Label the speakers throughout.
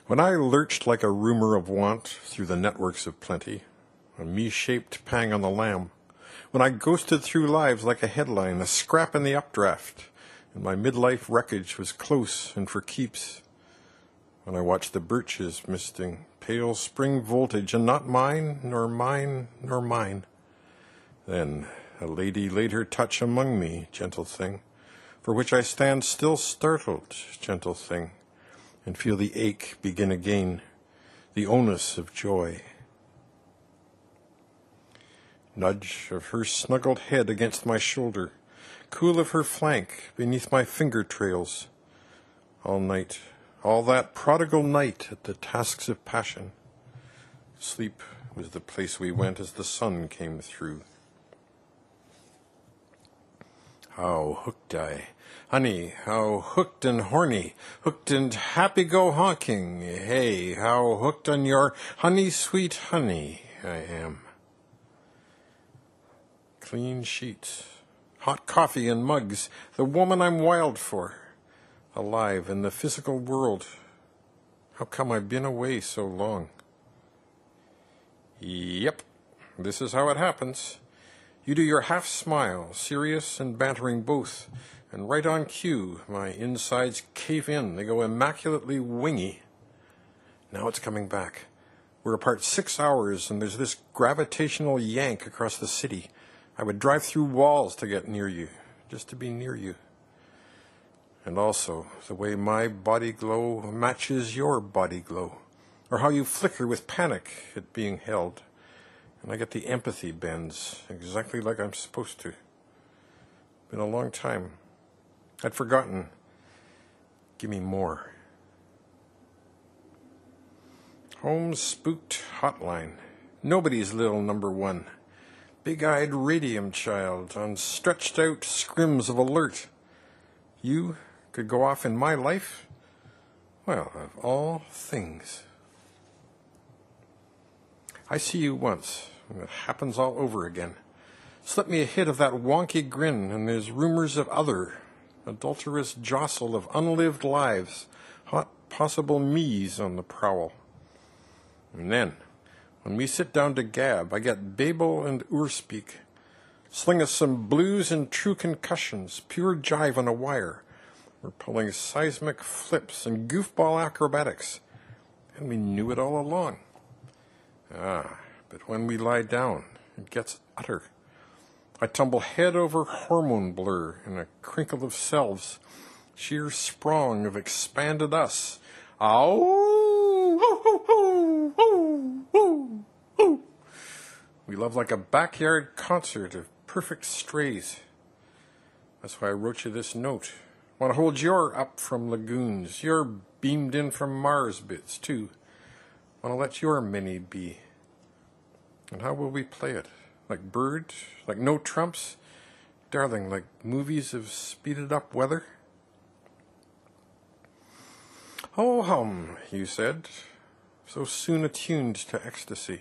Speaker 1: When I lurched like a rumor of want through the networks of plenty, a me-shaped pang on the lamb, when I ghosted through lives like a headline, a scrap in the updraft, and my midlife wreckage was close and for keeps, when I watched the birches misting pale spring voltage, and not mine, nor mine, nor mine, then a lady laid her touch among me, gentle thing, for which I stand still startled, gentle thing, and feel the ache begin again, the onus of joy. Nudge of her snuggled head against my shoulder, cool of her flank beneath my finger trails. All night, all that prodigal night at the tasks of passion. Sleep was the place we went as the sun came through. How hooked I, honey, how hooked and horny, hooked and happy go honking, hey, how hooked on your honey, sweet honey I am. Clean sheets, hot coffee in mugs, the woman I'm wild for, alive in the physical world. How come I've been away so long? Yep, this is how it happens. You do your half smile, serious and bantering both, and right on cue, my insides cave in. They go immaculately wingy. Now it's coming back. We're apart 6 hours, and there's this gravitational yank across the city. I would drive through walls to get near you, just to be near you. And also, the way my body glow matches your body glow, or how you flicker with panic at being held. And I get the empathy bends, exactly like I'm supposed to. Been a long time. I'd forgotten. Give me more. Home spooked hotline. Nobody's little number one. Big-eyed radium child on stretched out scrims of alert. You could go off in my life? Well, of all things. I see you once, and it happens all over again. Slip me a hit of that wonky grin, and there's rumors of other, adulterous jostle of unlived lives, hot possible me's on the prowl. And then, when we sit down to gab, I get Babel and Urspeak. Sling us some blues and true concussions, pure jive on a wire. We're pulling seismic flips and goofball acrobatics, and we knew it all along. But when we lie down, it gets utter. I tumble head over hormone blur in a crinkle of selves, sheer sprong of expanded us. Ow! Hoo, hoo, hoo, hoo, hoo, hoo. We love like a backyard concert of perfect strays. That's why I wrote you this note. Want to hold your up from lagoons, your beamed in from Mars bits, too. Want to let your mini be. And how will we play it? Like bird? Like no trumps? Darling, like movies of speeded up weather? Oh hum, you said, so soon attuned to ecstasy.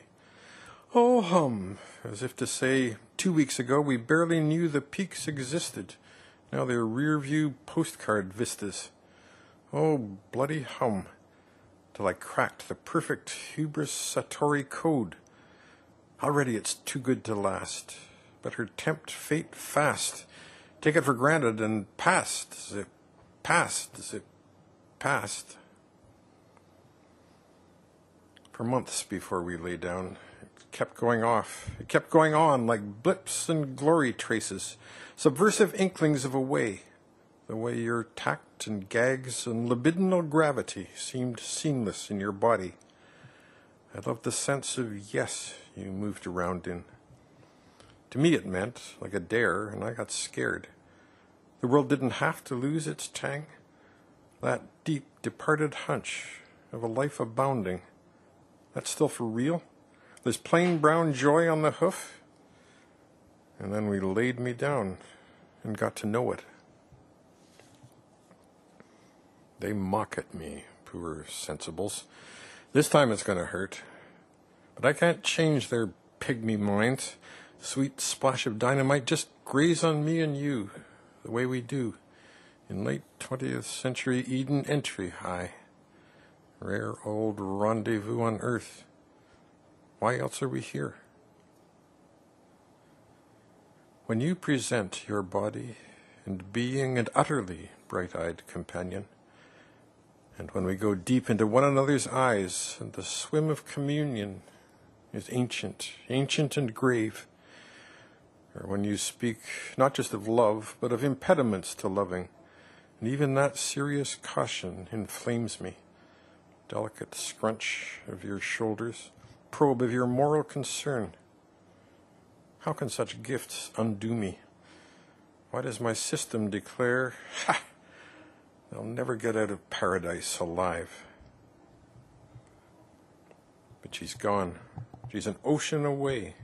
Speaker 1: Oh hum, as if to say, 2 weeks ago we barely knew the peaks existed. Now they're rear-view postcard vistas. Oh, bloody hum, till I cracked the perfect hubris satori code. Already it's too good to last. Better tempt fate fast. Take it for granted and past, zip, past, zip, past. For months before we lay down, it kept going off. It kept going on like blips and glory traces, subversive inklings of a way. The way your tact and gags and libidinal gravity seemed seamless in your body. I loved the sense of yes you moved around in. To me it meant like a dare, and I got scared. The world didn't have to lose its tang. That deep, departed hunch of a life abounding. That's still for real? This plain brown joy on the hoof? And then we laid me down and got to know it. They mock at me, poor sensibles. This time it's going to hurt. But I can't change their pygmy minds. Sweet splash of dynamite, just graze on me and you, the way we do, in late 20th century Eden entry high. Rare old rendezvous on earth. Why else are we here? When you present your body and being and utterly bright-eyed companion, and when we go deep into one another's eyes, and the swim of communion is ancient, ancient and grave, or when you speak not just of love, but of impediments to loving, and even that serious caution inflames me. Delicate scrunch of your shoulders, probe of your moral concern. How can such gifts undo me? Why does my system declare, ha, they'll never get out of paradise alive? But she's gone. She's an ocean away.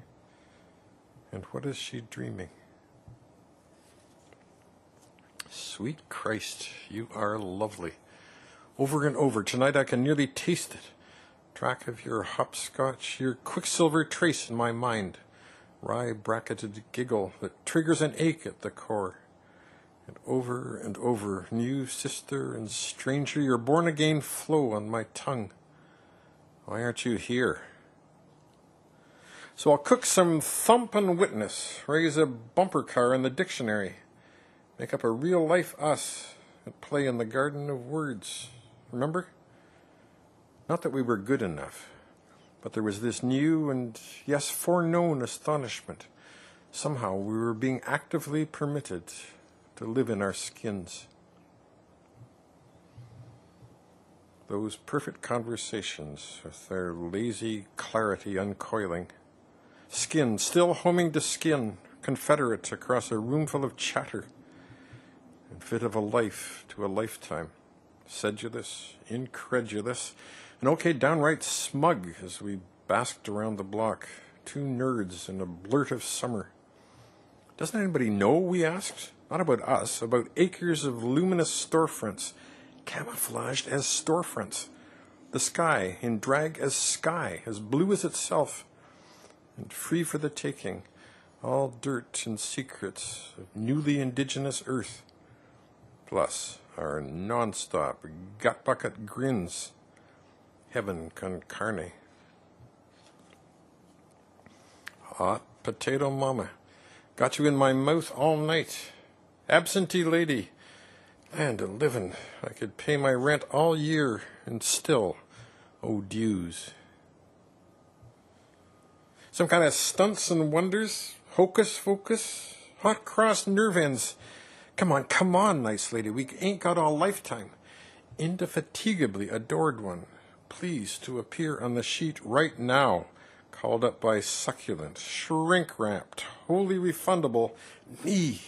Speaker 1: And what is she dreaming? Sweet Christ, you are lovely. Over and over, tonight I can nearly taste it. Track of your hopscotch, your quicksilver trace in my mind. Wry-bracketed giggle that triggers an ache at the core. And over, new sister and stranger, your born-again flow on my tongue. Why aren't you here? So I'll cook some thump and witness, raise a bumper car in the dictionary, make up a real-life us and play in the garden of words. Remember? Not that we were good enough, but there was this new and, yes, foreknown astonishment. Somehow we were being actively permitted to live in our skins. Those perfect conversations with their lazy clarity uncoiling. Skin still homing to skin, confederate across a roomful of chatter. And fit of a life to a lifetime. Sedulous, incredulous, and okay, downright smug as we basked around the block. Two nerds in a blurt of summer. Doesn't anybody know, we asked? Not about us, about acres of luminous storefronts, camouflaged as storefronts. The sky in drag as sky, as blue as itself, and free for the taking, all dirt and secrets of newly indigenous earth. Plus our non-stop gut-bucket grins. Heaven con carne. Hot potato mama. Got you in my mouth all night. Absentee lady. And a livin'. I could pay my rent all year and still owe dues. Some kind of stunts and wonders? Hocus focus? Hot cross nerve ends. Come on, nice lady. We ain't got all lifetime. Indefatigably adored one. Please to appear on the sheet right now. Called up by succulent, shrink-wrapped, wholly refundable me.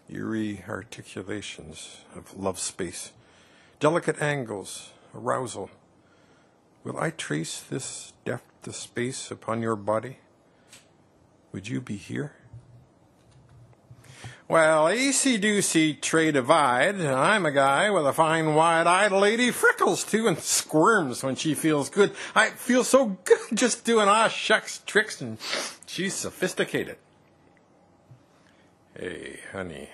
Speaker 1: Eerie articulations of love space. Delicate angles, arousal. Will I trace this depth of space upon your body? Would you be here? Well, easy-doosey tray divide. I'm a guy with a fine wide-eyed lady freckles too and squirms when she feels good. I feel so good just doing shucks tricks and she's sophisticated. Hey, honey,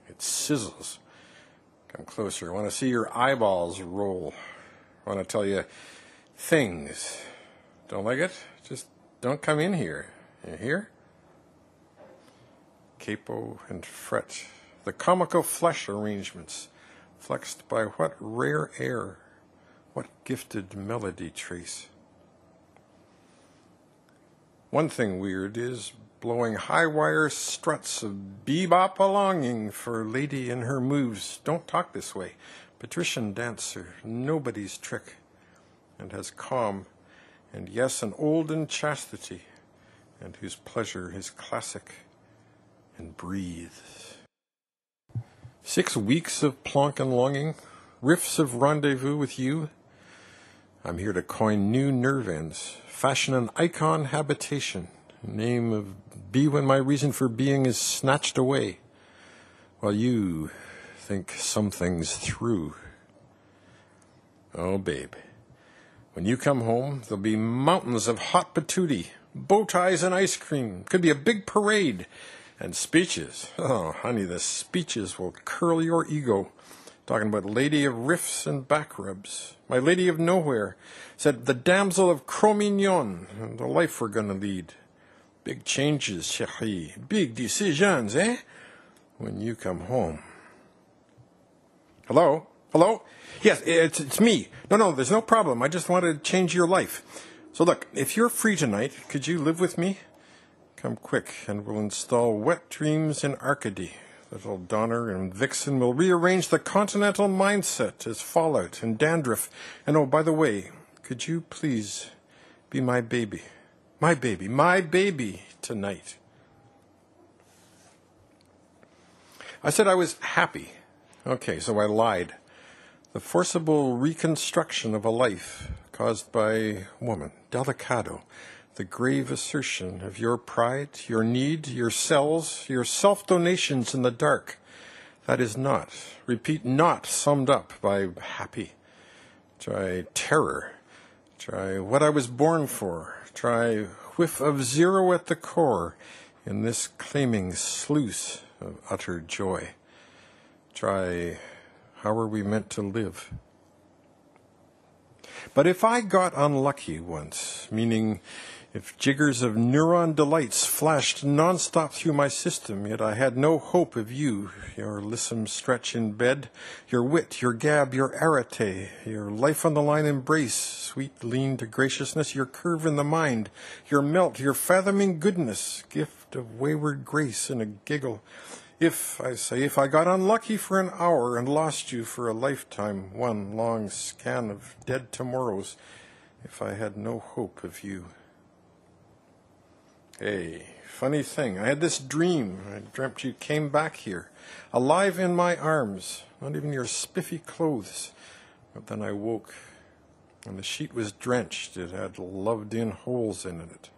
Speaker 1: it sizzles. Come closer. I want to see your eyeballs roll. I want to tell you things. Don't like it? Just don't come in here. You hear? Capo and fret, the comical flesh arrangements, flexed by what rare air, what gifted melody trace. One thing weird is blowing high-wire struts of bebop a longing for lady in her moves. Don't talk this way. Patrician dancer, nobody's trick, and has calm, and yes, an olden chastity, and whose pleasure is classic. And breathe. 6 weeks of plonk and longing, riffs of rendezvous with you. I'm here to coin new nerve ends, fashion an icon habitation, name of be when my reason for being is snatched away, while you think some things through. Oh, babe, when you come home, there'll be mountains of hot patootie, bow ties and ice cream. Could be a big parade. And speeches. Oh, honey, the speeches will curl your ego. talking about Lady of Riffs and back rubs. My Lady of Nowhere said, the damsel of Cro-Mignon, and the life we're going to lead. Big changes, chérie. Big decisions, eh? When you come home. Hello? Hello? Yes, it's me. No, there's no problem. I just wanted to change your life. So look, if you're free tonight, could you live with me? Come quick, and we'll install Wet Dreams in Arcady. Little Donner and Vixen will rearrange the continental mindset as fallout and dandruff. And oh, by the way, could you please be my baby? My baby tonight. I said I was happy. Okay, so I lied. The forcible reconstruction of a life caused by woman. Delicado. The grave assertion of your pride, your need, your cells, your self-donations in the dark. That is not, repeat, not summed up by happy. Try terror. Try what I was born for. Try whiff of zero at the core in this claiming sluice of utter joy. Try how are we meant to live? But if I got unlucky once, meaning if jiggers of neuron delights flashed nonstop through my system, yet I had no hope of you, your lissom stretch in bed, your wit, your gab, your arete, your life on the line embrace, sweet lean to graciousness, your curve in the mind, your melt, your fathoming goodness, gift of wayward grace and a giggle. If I got unlucky for an hour and lost you for a lifetime, one long scan of dead tomorrows, if I had no hope of you. Hey, funny thing, I had this dream. I dreamt you came back here, alive in my arms, not even your spiffy clothes. But then I woke, and the sheet was drenched. It had loved-in holes in it.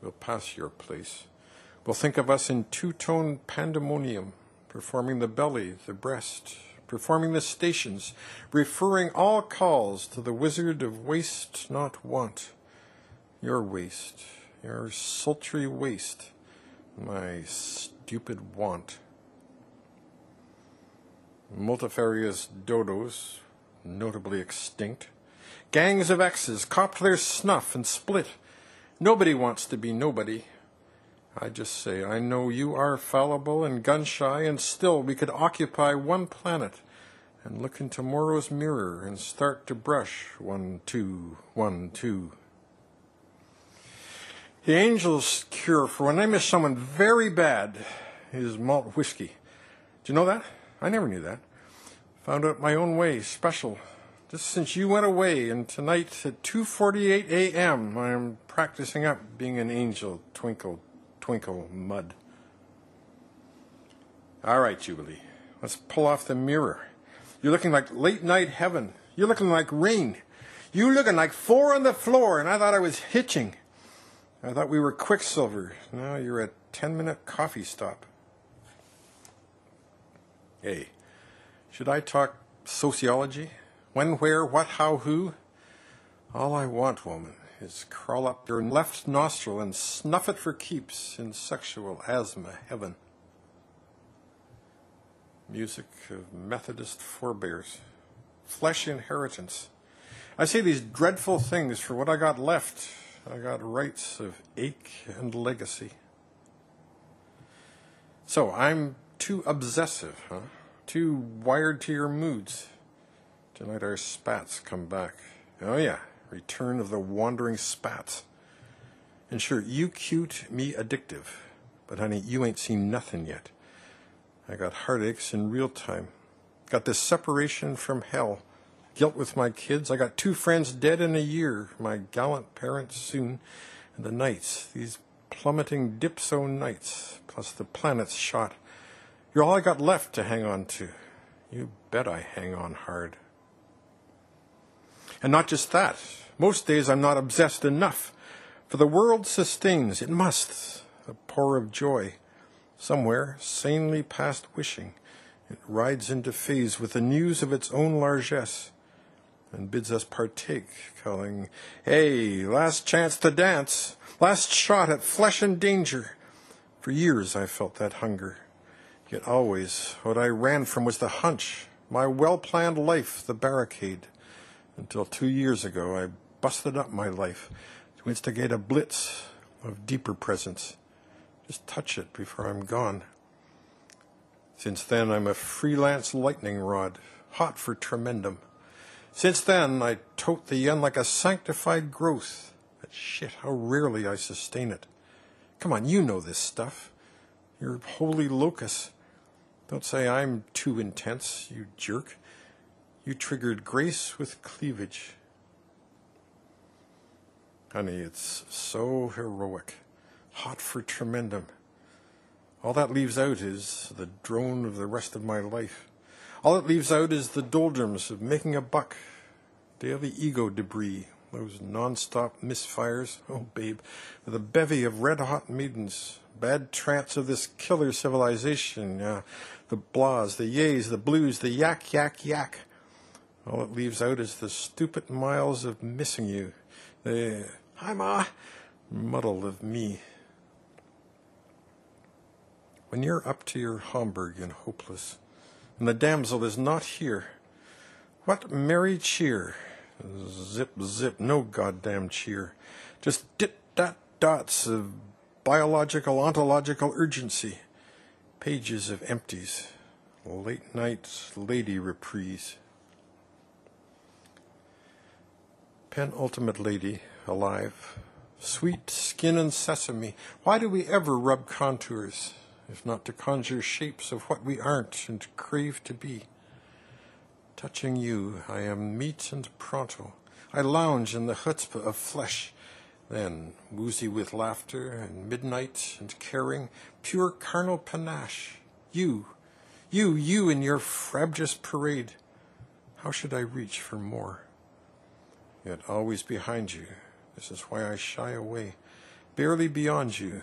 Speaker 1: We'll pass your place. We'll think of us in two-tone pandemonium, performing the belly, the breast, performing the stations, referring all calls to the wizard of waste, not want. Your waste, your sultry waste, my stupid want. Multifarious dodos, notably extinct. Gangs of X's copped their snuff and split. Nobody wants to be nobody. I just say, I know you are fallible and gun-shy, and still we could occupy one planet and look in tomorrow's mirror and start to brush 1, 2, 1, 2. The angel's cure for when I miss someone very bad is malt whiskey. Do you know that? I never knew that. Found out my own way, special. Just since you went away, and tonight at 2:48 a.m. I am practicing up being an angel. Twinkle, twinkle, mud. All right, Jubilee. Let's pull off the mirror. You're looking like late night heaven. You're looking like rain. You're looking like 4 on the floor, and I thought I was hitching. I thought we were Quicksilver. Now you're a 10-minute coffee stop. Hey, should I talk sociology? When, where, what, how, who? All I want, woman, is crawl up your left nostril and snuff it for keeps in sexual asthma heaven. Music of Methodist forebears. Flesh inheritance. I say these dreadful things for what I got left. I got rights of ache and legacy. So I'm too obsessive, huh? Too wired to your moods. Tonight our spats come back. Oh yeah, return of the wandering spats. And sure, you cute, me addictive. But honey, you ain't seen nothing yet. I got heartaches in real time. Got this separation from hell. Guilt with my kids. I got 2 friends dead in a year. My gallant parents soon. And the nights, these plummeting dipso nights, plus the planets shot. You're all I got left to hang on to. You bet I hang on hard. And not just that. Most days I'm not obsessed enough. For the world sustains, it must, a pour of joy. Somewhere, sanely past wishing, it rides into phase with the news of its own largesse, and bids us partake, calling, hey, last chance to dance, last shot at flesh and danger. For years I felt that hunger. Yet always what I ran from was the hunch, my well-planned life, the barricade. Until 2 years ago, I busted up my life to instigate a blitz of deeper presence. Just touch it before I'm gone. Since then, I'm a freelance lightning rod, hot for tremendum. Since then, I tote the yen like a sanctified growth. But shit, how rarely I sustain it. Come on, you know this stuff. You're holy locus. Don't say I'm too intense, you jerk. You triggered grace with cleavage. Honey, it's so heroic. Hot for tremendum. All that leaves out is the drone of the rest of my life. All it leaves out is the doldrums of making a buck. Daily ego debris. Those non-stop misfires. Oh, babe. With a bevy of red-hot maidens. Bad trance of this killer civilization. The blahs, the yays, the blues, the yak, yak, yak. All it leaves out is the stupid miles of missing you. The, hi ma, muddle of me. When you're up to your Homburg and hopeless, and the damsel is not here, what merry cheer. Zip, zip, no goddamn cheer. Just dit-dat-dots of biological, ontological urgency. Pages of empties. Late night lady reprise. Penultimate lady, alive. Sweet skin and sesame. Why do we ever rub contours, if not to conjure shapes of what we aren't and crave to be? Touching you, I am meat and pronto. I lounge in the chutzpah of flesh. Then, woozy with laughter and midnight and caring, pure carnal panache. You in your frabjous parade. How should I reach for more? Yet always behind you. This is why I shy away. Barely beyond you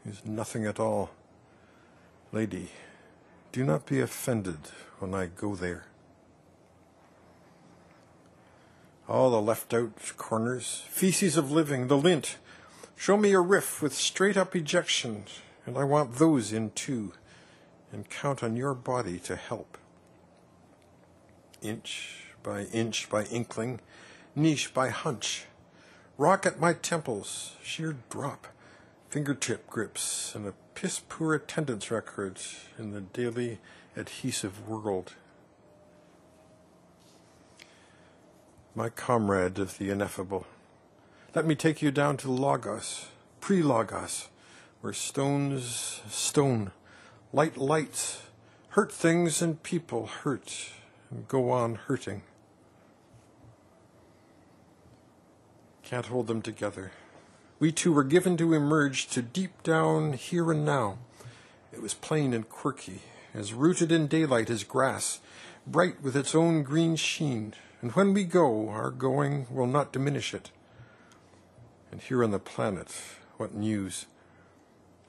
Speaker 1: is nothing at all. Lady, do not be offended when I go there. All the left-out corners, feces of living, the lint. Show me a riff with straight-up ejection, and I want those in too, and count on your body to help. Inch by inkling, niche by hunch. Rock at my temples, sheer drop, fingertip grips, and a piss-poor attendance record in the daily adhesive world. My comrade of the ineffable, let me take you down to Logos, pre-Logos, where stones stone, light lights, hurt things and people hurt, and go on hurting. Can't hold them together. We two were given to emerge to deep down here and now. It was plain and quirky, as rooted in daylight as grass, bright with its own green sheen. And when we go, our going will not diminish it. And here on the planet, what news?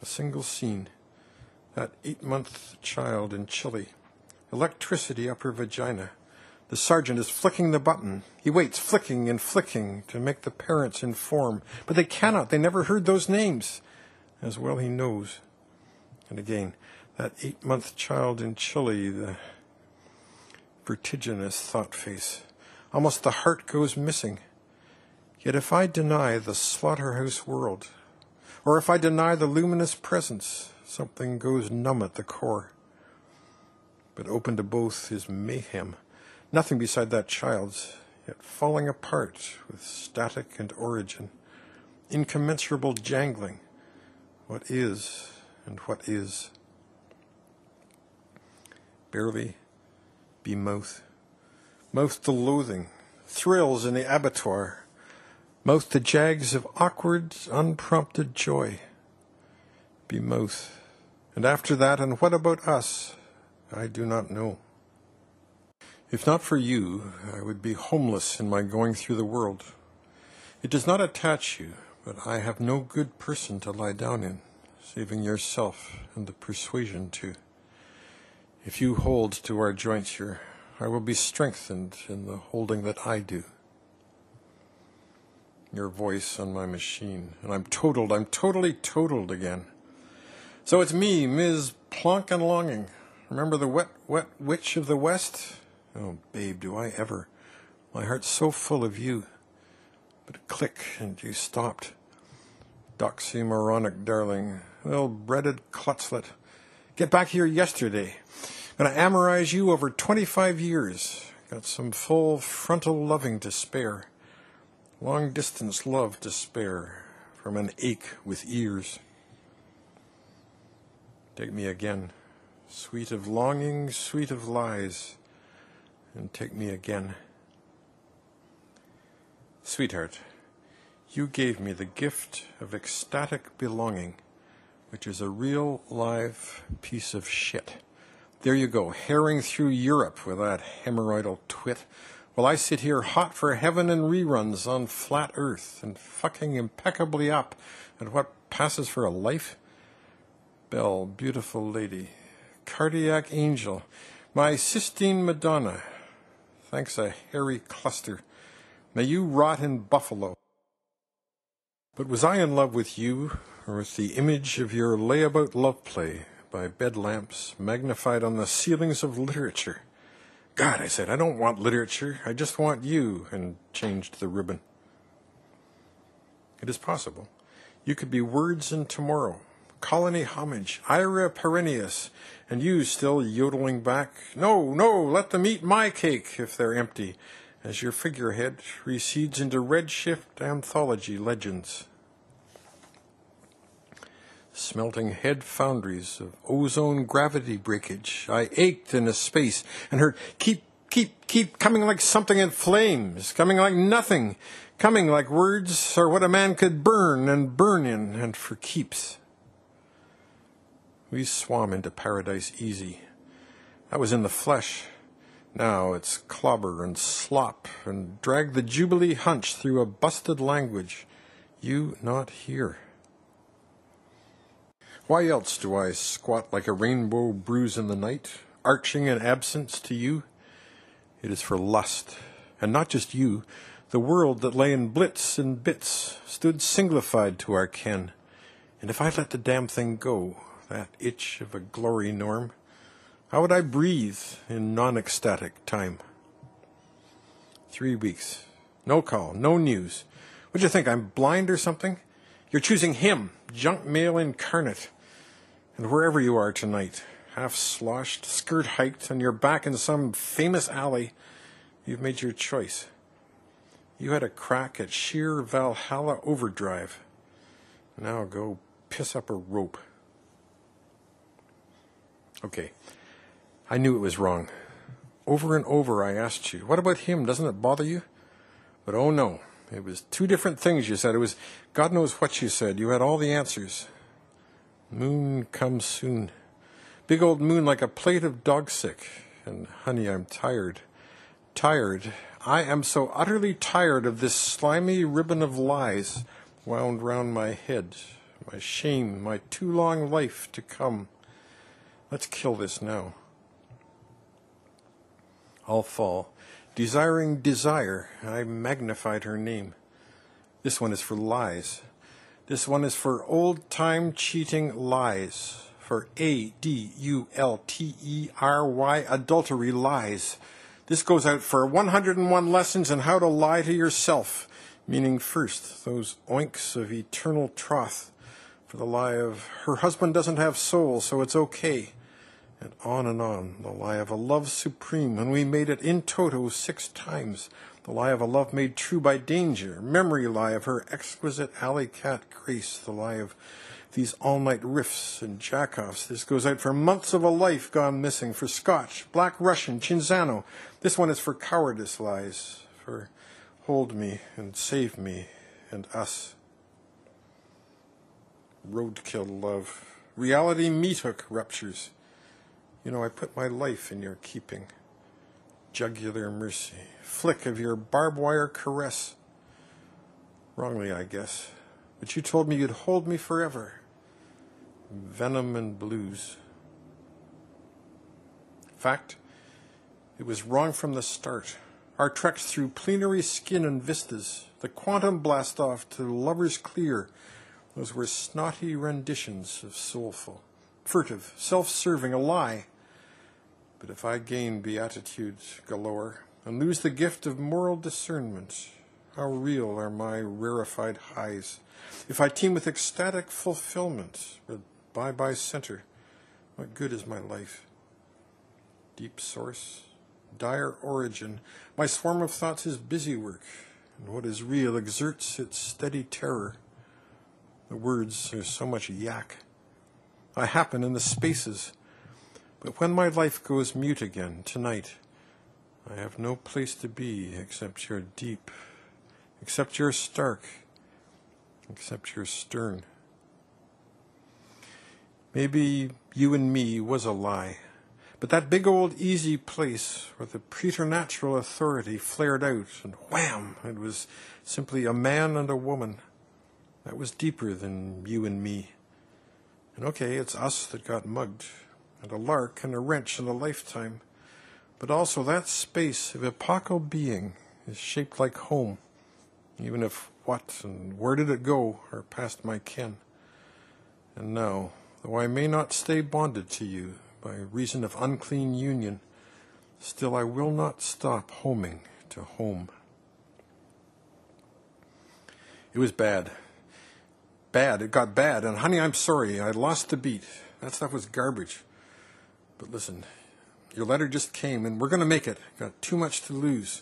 Speaker 1: A single scene. That 8-month child in Chile. Electricity up her vagina. The sergeant is flicking the button. He waits, flicking and flicking, to make the parents inform. But they cannot. They never heard those names. As well he knows. And again, that 8-month child in Chile, the vertiginous thought face. Almost the heart goes missing. Yet if I deny the slaughterhouse world, or if I deny the luminous presence, something goes numb at the core. But open to both is mayhem, nothing beside that child's, yet falling apart with static and origin, incommensurable jangling, what is and what is. Barely be mouth to loathing, thrills in the abattoir, mouth to jags of awkward, unprompted joy. Be mouth. And after that, and what about us? I do not know. If not for you, I would be homeless in my going through the world. It does not attach you, but I have no good person to lie down in, saving yourself and the persuasion to. If you hold to our jointure, I will be strengthened in the holding that I do. Your voice on my machine, and I'm totally totaled again. So it's me, Ms. plonk and longing. Remember the wet, wet witch of the West? Oh, babe, do I ever. My heart's so full of you. But a click, and you stopped. Doxymoronic, darling. Little breaded klutzlet. Get back here yesterday. Gonna amorize you over 25 years. Got some full frontal loving to spare. Long distance love to spare. From an ache with ears. Take me again. Sweet of longing, sweet of lies. And take me again. Sweetheart, you gave me the gift of ecstatic belonging, which is a real, live piece of shit. There you go, herring through Europe with that hemorrhoidal twit, while I sit here hot for heaven and reruns on flat earth and fucking impeccably up at what passes for a life. Belle, beautiful lady, cardiac angel, my Sistine Madonna, thanks a hairy cluster. May you rot in Buffalo. But was I in love with you, or with the image of your layabout love play by bed lamps magnified on the ceilings of literature? God, I said, I don't want literature, I just want you, and changed the ribbon. It is possible. You could be words in tomorrow, colony homage, ira perennius, and you still yodeling back, no, no, let them eat my cake if they're empty, as your figurehead recedes into redshift anthology legends. Smelting head foundries of ozone gravity breakage, I ached in a space and heard keep coming like something in flames, coming like nothing, coming like words are what a man could burn and burn in, and for keeps. We swam into paradise easy. That was in the flesh. Now it's clobber and slop and drag the Jubilee hunch through a busted language. You not here. Why else do I squat like a rainbow bruise in the night, arching in absence to you? It is for lust, and not just you. The world that lay in blits and bits stood singlified to our ken. And if I let the damn thing go, that itch of a glory norm, how would I breathe in non-ecstatic time? 3 weeks. No call, no news. What'd you think, I'm blind or something? You're choosing him, junk mail incarnate. And wherever you are tonight, half sloshed, skirt hiked, and you're back in some famous alley, you've made your choice. You had a crack at sheer Valhalla overdrive. Now go piss up a rope. Okay. I knew it was wrong. Over and over I asked you, what about him? Doesn't it bother you? But oh no, it was 2 different things you said. It was God knows what you said. You had all the answers. Moon comes soon. Big old moon like a plate of dog sick. And honey, I'm tired. Tired. I am so utterly tired of this slimy ribbon of lies wound round my head. My shame, my too long life to come. Let's kill this now. I'll fall. Desiring desire, I magnified her name. This one is for lies. This one is for old-time cheating lies. For ADULTERY, adultery lies. This goes out for 101 lessons in how to lie to yourself. Meaning first, those oinks of eternal troth. For the lie of, her husband doesn't have soul, so it's okay. And on, the lie of a love supreme, when we made it in toto 6 times. The lie of a love made true by danger. Memory lie of her exquisite alley cat grace. The lie of these all-night riffs and jack-offs. This goes out for months of a life gone missing. For Scotch, Black Russian, Cinzano. This one is for cowardice lies. For hold me and save me and us. Roadkill love. Reality meat hook ruptures. You know, I put my life in your keeping. Jugular mercy. Flick of your barbed wire caress. Wrongly, I guess. But you told me you'd hold me forever. Venom and blues. Fact, it was wrong from the start. Our treks through plenary skin and vistas. The quantum blast off to lovers clear. Those were snotty renditions of soulful. furtive, self-serving, a lie. But if I gain beatitudes galore and lose the gift of moral discernment, how real are my rarefied highs? If I teem with ecstatic fulfillment, but bye-bye center, what good is my life? Deep source, dire origin, my swarm of thoughts is busy work, and what is real exerts its steady terror. The words are so much yak. I happen in the spaces, but when my life goes mute again tonight, I have no place to be except your deep, except your stark, except your stern. Maybe you and me was a lie, but that big old easy place where the preternatural authority flared out and wham, it was simply a man and a woman. That was deeper than you and me. And okay, it's us that got mugged, and a lark and a wrench and a lifetime, but also that space of epochal being is shaped like home, even if what and where did it go are past my ken. And now, though I may not stay bonded to you by reason of unclean union, still I will not stop homing to home. It was bad. Bad. It got bad. And honey, I'm sorry. I lost the beat. That stuff was garbage. But listen, your letter just came and we're going to make it. Got too much to lose.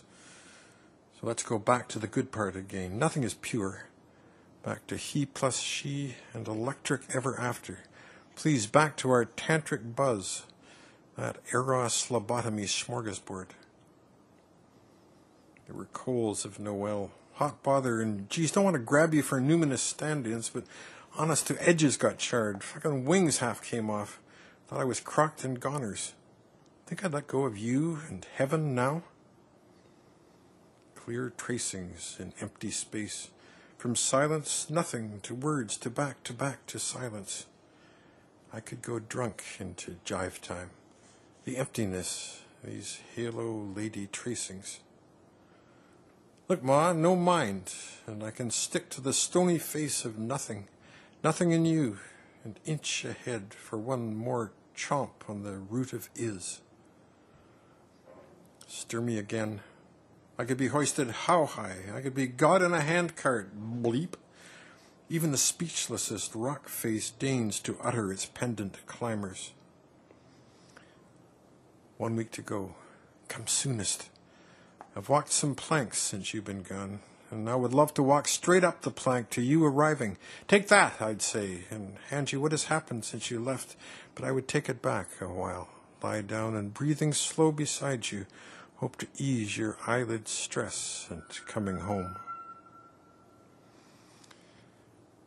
Speaker 1: So let's go back to the good part again. Nothing is pure. Back to he plus she and electric ever after. Please, back to our tantric buzz. That eros lobotomy smorgasbord. There were coals of Noel. Hot bother, and geez, don't want to grab you for numinous stand-ins, but honest to edges got charred. Fucking wings half came off. Thought I was crocked in goners. Think I'd let go of you and heaven now? Clear tracings in empty space. From silence, nothing, to words, to back to silence. I could go drunk into jive time. The emptiness, these halo lady tracings. Look, Ma, no mind, and I can stick to the stony face of nothing, nothing in you, and inch ahead for one more chomp on the root of is. Stir me again. I could be hoisted how high? I could be God in a handcart, bleep. Even the speechlessest rock-faced deigns to utter its pendant climbers. 1 week to go. Come soonest. I've walked some planks since you've been gone, and I would love to walk straight up the plank to you arriving. Take that, I'd say, and hand you what has happened since you left, but I would take it back a while, lie down and breathing slow beside you, hope to ease your eyelid stress and coming home.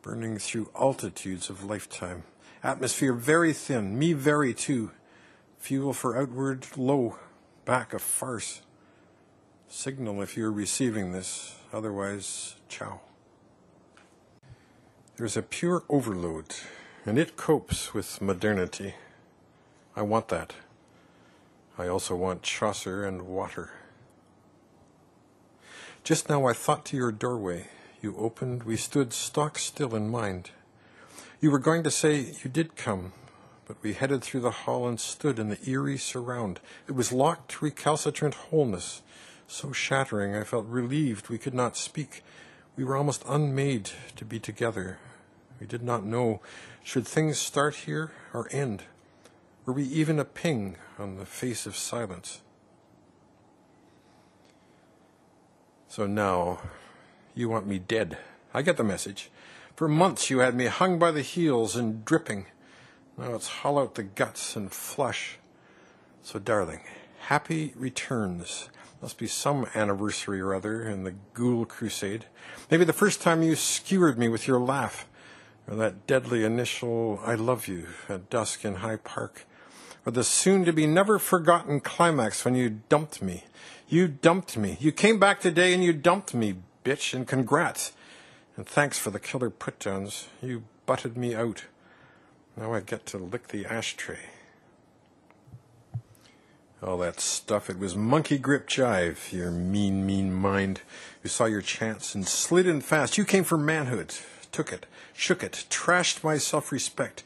Speaker 1: Burning through altitudes of lifetime, atmosphere very thin, me very too, fuel for outward low, back a farce. Signal if you're receiving this, otherwise, ciao. There's a pure overload, and it copes with modernity. I want that. I also want Chaucer and water. Just now I thought to your doorway. You opened, we stood stock still in mind. You were going to say you did come, but we headed through the hall and stood in the eerie surround. It was locked, recalcitrant wholeness. So shattering, I felt relieved we could not speak. We were almost unmade to be together. We did not know, should things start here or end? Were we even a ping on the face of silence? So now, you want me dead. I get the message. For months you had me hung by the heels and dripping. Now it's haul out the guts and flush. So darling, happy returns. Must be some anniversary or other in the ghoul crusade. Maybe the first time you skewered me with your laugh, or that deadly initial I love you at dusk in High Park, or the soon-to-be never-forgotten climax when you dumped me. You dumped me. You came back today and you dumped me, bitch, and congrats. And thanks for the killer put-downs. You butted me out. Now I get to lick the ashtray. All that stuff, it was monkey grip jive, your mean, mean mind, who saw your chance and slid in fast. You came for manhood, took it, shook it, trashed my self-respect.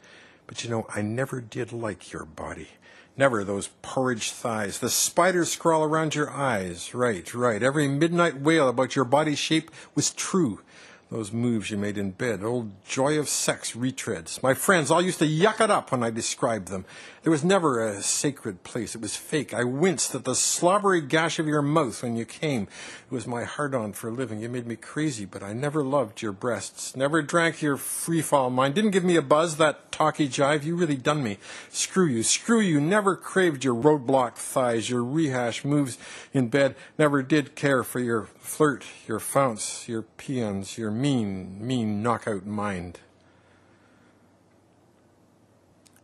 Speaker 1: But you know, I never did like your body. Never those porridge thighs, the spider scrawl around your eyes. Right, right. Every midnight wail about your body shape was true. Those moves you made in bed, old joy of sex retreads. My friends all used to yuck it up when I described them. There was never a sacred place. It was fake. I winced at the slobbery gash of your mouth when you came. It was my hard-on for a living. You made me crazy, but I never loved your breasts. Never drank your free-fall wine. Didn't give me a buzz, that talky jive. You really done me. Screw you. Screw you. Never craved your roadblock thighs, your rehash moves in bed. Never did care for your flirt, your founts, your peons, your mean knockout mind.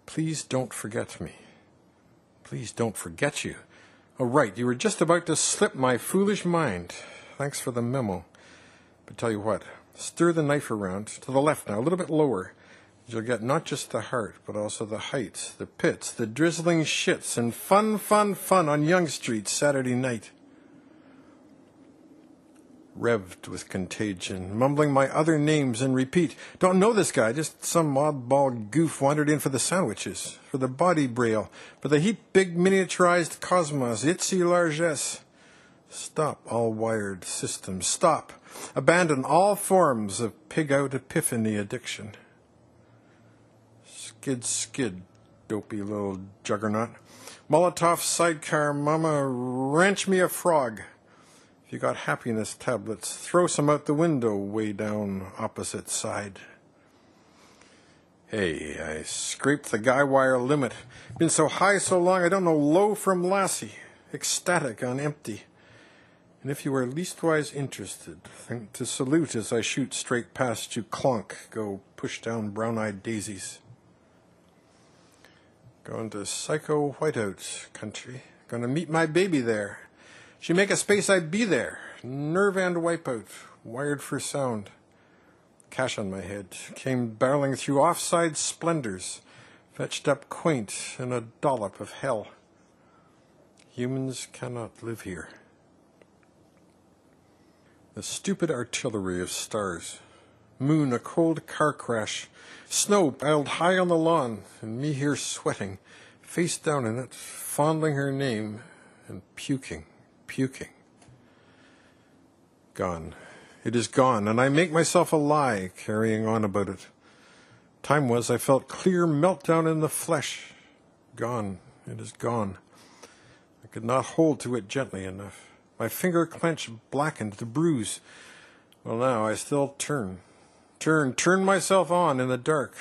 Speaker 1: Please don't forget me. Please don't forget you. Oh, right, you were just about to slip my foolish mind. Thanks for the memo. But tell you what, stir the knife around, to the left now, a little bit lower. You'll get not just the heart, but also the heights, the pits, the drizzling shits, and fun on Yonge Street Saturday night. Revved with contagion, mumbling my other names in repeat. Don't know this guy, just some oddball goof wandered in for the sandwiches, for the body braille, for the heap big miniaturized cosmos, itsy largesse. Stop all wired systems, stop. Abandon all forms of pig-out epiphany addiction. Skid, dopey little juggernaut. Molotov sidecar mama, wrench me a frog. If you got happiness tablets, throw some out the window way down opposite side. Hey, I scraped the guy wire limit. Been so high so long I don't know low from lassie. Ecstatic on empty. And if you are leastwise interested, think to salute as I shoot straight past you clonk, go push down brown-eyed daisies. Going to psycho whiteout country. Gonna meet my baby there. She make a space, I'd be there. Nerve and wipeout, wired for sound. Cash on my head, came barreling through offside splendors, fetched up quaint in a dollop of hell. Humans cannot live here. The stupid artillery of stars. Moon, a cold car crash. Snow piled high on the lawn, and me here sweating, face down in it, fondling her name, and puking. Gone. It is gone, and I make myself a lie, carrying on about it. Time was I felt clear meltdown in the flesh. Gone. It is gone. I could not hold to it gently enough. My finger clenched, blackened to bruise. Well, now I still turn myself on in the dark.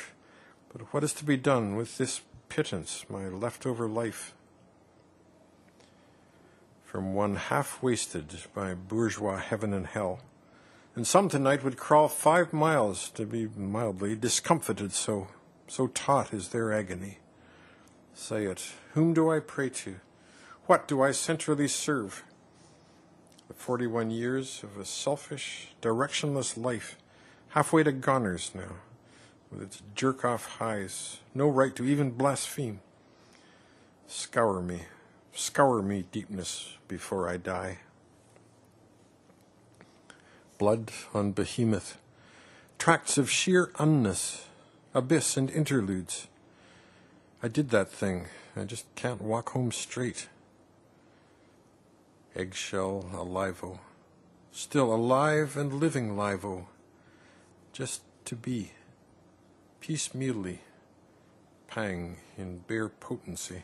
Speaker 1: But what is to be done with this pittance, my leftover life? From one half-wasted by bourgeois heaven and hell. And some tonight would crawl 5 miles to be mildly discomfited, so taut is their agony. Say it, whom do I pray to? What do I centrally serve? The 41 years of a selfish, directionless life, halfway to goners now, with its jerk-off highs, no right to even blaspheme. Scour me, deepness, before I die. Blood on behemoth, tracts of sheer unness, abyss and interludes. I did that thing. I just can't walk home straight. Eggshell alive-o. Still alive and living live-o. Just to be. Piecemeally. Pang in bare potency.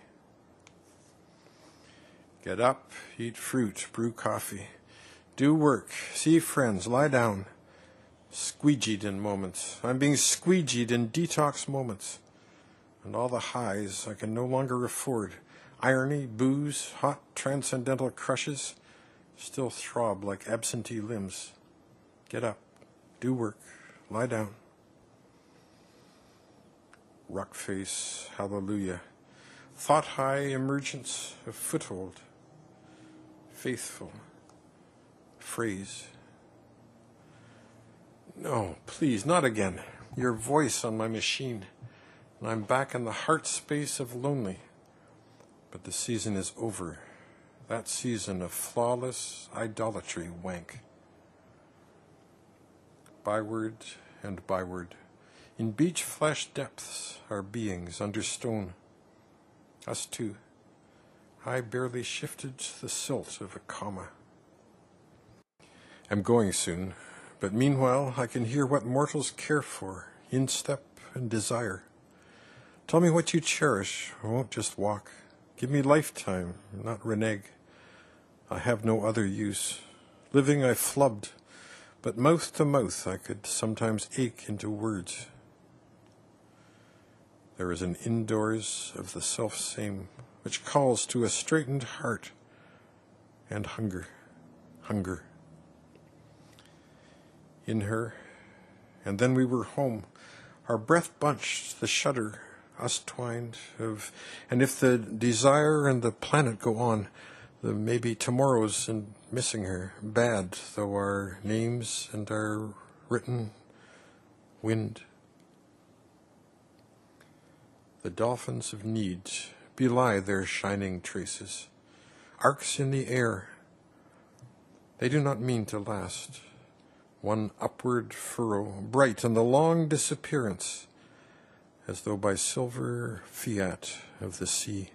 Speaker 1: Get up, eat fruit, brew coffee. Do work, see friends, lie down. Squeegeed in moments. I'm being squeegeed in detox moments. And all the highs I can no longer afford. Irony, booze, hot transcendental crushes still throb like absentee limbs. Get up, do work, lie down. Rock face, hallelujah. Thought high emergence of foothold. Faithful. Phrase. No, please, not again. Your voice on my machine. And I'm back in the heart space of lonely. But the season is over. That season of flawless idolatry wank. Byword and byword. In beach-flashed depths are beings under stone. Us two. I barely shifted the silt of a comma. I'm going soon, but meanwhile I can hear what mortals care for, instep and desire. Tell me what you cherish. I won't just walk. Give me lifetime, not renege. I have no other use. Living I flubbed, but mouth to mouth I could sometimes ache into words. There is an indoors of the self-same, which calls to a straightened heart and hunger, hunger. In her, and then we were home, our breath bunched, the shudder, us twined, and if the desire and the planet go on, the maybe tomorrows and missing her, bad though our names and our written wind. The dolphins of need belie their shining traces, arcs in the air. They do not mean to last. One upward furrow, bright in the long disappearance, as though by silver fiat of the sea.